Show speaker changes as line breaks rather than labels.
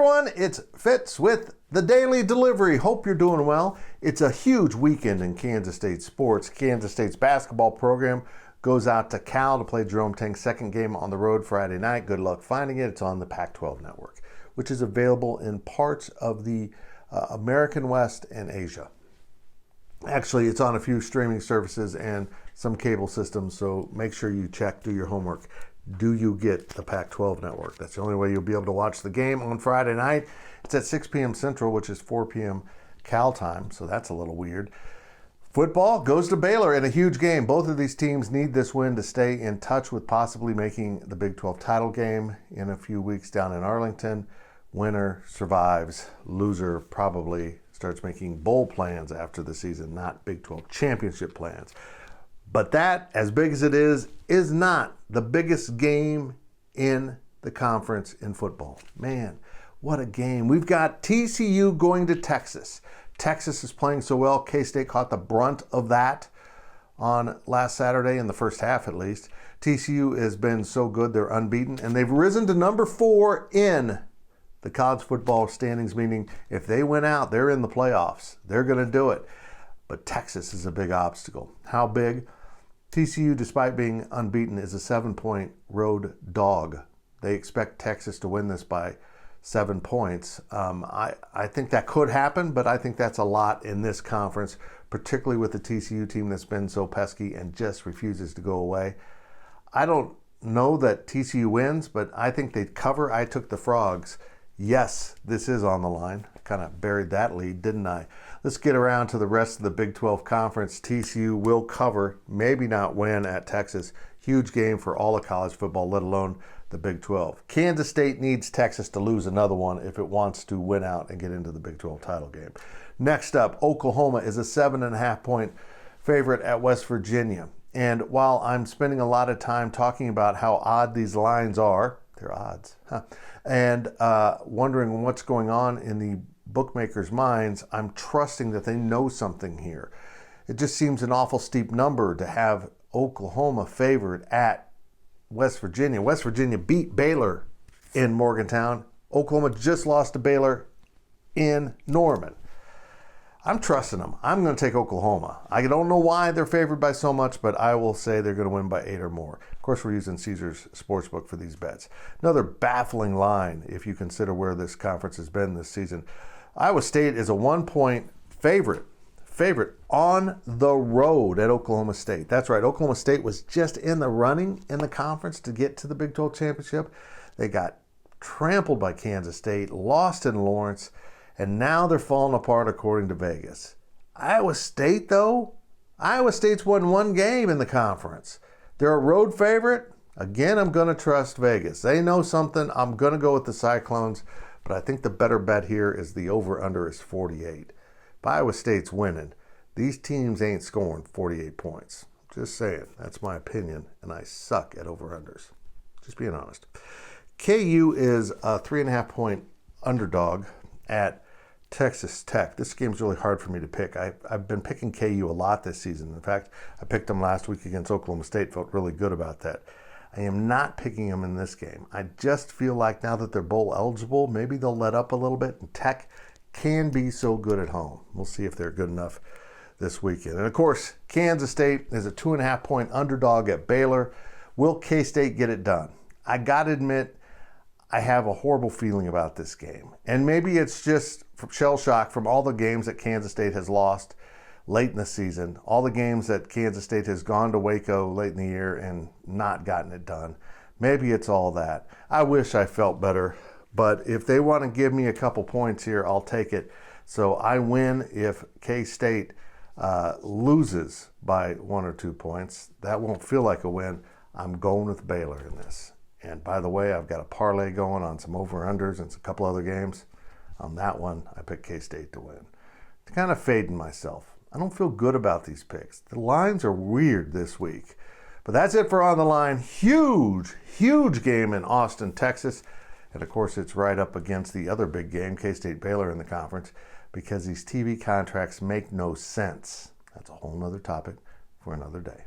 everyone, it's Fitz with the Daily Delivery. Hope you're doing well. It's a huge weekend in Kansas State sports. Kansas State's basketball program goes out to Cal to play Jerome Tang's second game on the road Friday night. Good luck finding it. It's on the Pac-12 network, which is available in parts of the American West and Asia. Actually, it's on a few streaming services and some cable systems, so make sure you check, do your homework. Do you get the Pac-12 network? That's the only way you'll be able to watch the game on Friday night. It's at 6 p.m. Central, which is 4 p.m. Cal time, so that's a little weird. Football goes to Baylor in a huge game. Both of these teams need this win to stay in touch with possibly making the Big 12 title game in a few weeks down in Arlington. Winner survives. Loser probably starts making bowl plans after the season, not Big 12 championship plans. But that, as big as it is not the biggest game in the conference in football. Man, what a game. We've got TCU going to Texas. Texas is playing so well. K-State caught the brunt of that on last Saturday, in the first half at least. TCU has been so good, they're unbeaten, and they've risen to number 4 in the college football standings, meaning if they win out, they're in the playoffs. They're going to do it. But Texas is a big obstacle. How big? TCU, despite being unbeaten, is a 7-point road dog. They expect Texas to win this by 7 points. I think that could happen, but I think that's a lot in this conference, particularly with the TCU team that's been so pesky and just refuses to go away. I don't know that TCU wins, but I think they'd cover. I took the Frogs. Yes, this is on the line. I kind of buried that lead, didn't I? Let's get around to the rest of the Big 12 Conference. TCU will cover, maybe not win at Texas. Huge game for all of college football, let alone the Big 12. Kansas State needs Texas to lose another one if it wants to win out and get into the Big 12 title game. Next up, Oklahoma is a 7.5-point favorite at West Virginia. And while I'm spending a lot of time talking about how odd these lines are, they're odds, and wondering what's going on in the bookmakers' minds, I'm trusting that they know something here. It just seems an awful steep number to have Oklahoma favored at West Virginia. West Virginia beat Baylor in Morgantown. Oklahoma just lost to Baylor in Norman. I'm trusting them. I'm going to take Oklahoma. I don't know why they're favored by so much, but I will say they're going to win by 8 or more. Of course, we're using Caesars Sportsbook for these bets. Another baffling line if you consider where this conference has been this season. Iowa State is a 1-point favorite on the road at Oklahoma State. That's right. Oklahoma State was just in the running in the conference to get to the Big 12 championship. They got trampled by Kansas State, lost in Lawrence, and now they're falling apart according to Vegas. Iowa State, though, Iowa State's won 1 game in the conference. They're a road favorite. Again, I'm going to trust Vegas. They know something. I'm going to go with the Cyclones, but I think the better bet here is the over-under is 48. If Iowa State's winning, these teams ain't scoring 48 points. Just saying. That's my opinion, and I suck at over-unders. Just being honest. KU is a 3.5-point underdog at Texas Tech. This game's really hard for me to pick. I've been picking KU a lot this season. In fact, I picked them last week against Oklahoma State. Felt really good about that. I am not picking them in this game. I just feel like now that they're bowl eligible, maybe they'll let up a little bit, and Tech can be so good at home. We'll see if they're good enough this weekend. And of course, Kansas State is a 2.5-point underdog at Baylor. Will K-State get it done? I got to admit, I have a horrible feeling about this game. And maybe it's just shell shock from all the games that Kansas State has lost late in the season, all the games that Kansas State has gone to Waco late in the year and not gotten it done. Maybe it's all that. I wish I felt better, but if they want to give me a couple points here, I'll take it. So I win if K-State loses by 1 or 2 points. That won't feel like a win. I'm going with Baylor in this. And by the way, I've got a parlay going on some over-unders and a couple other games. On that one, I picked K-State to win. It's kind of fading myself. I don't feel good about these picks. The lines are weird this week. But that's it for On the Line. Huge, huge game in Austin, Texas. And of course, it's right up against the other big game, K-State Baylor in the conference, because these TV contracts make no sense. That's a whole nother topic for another day.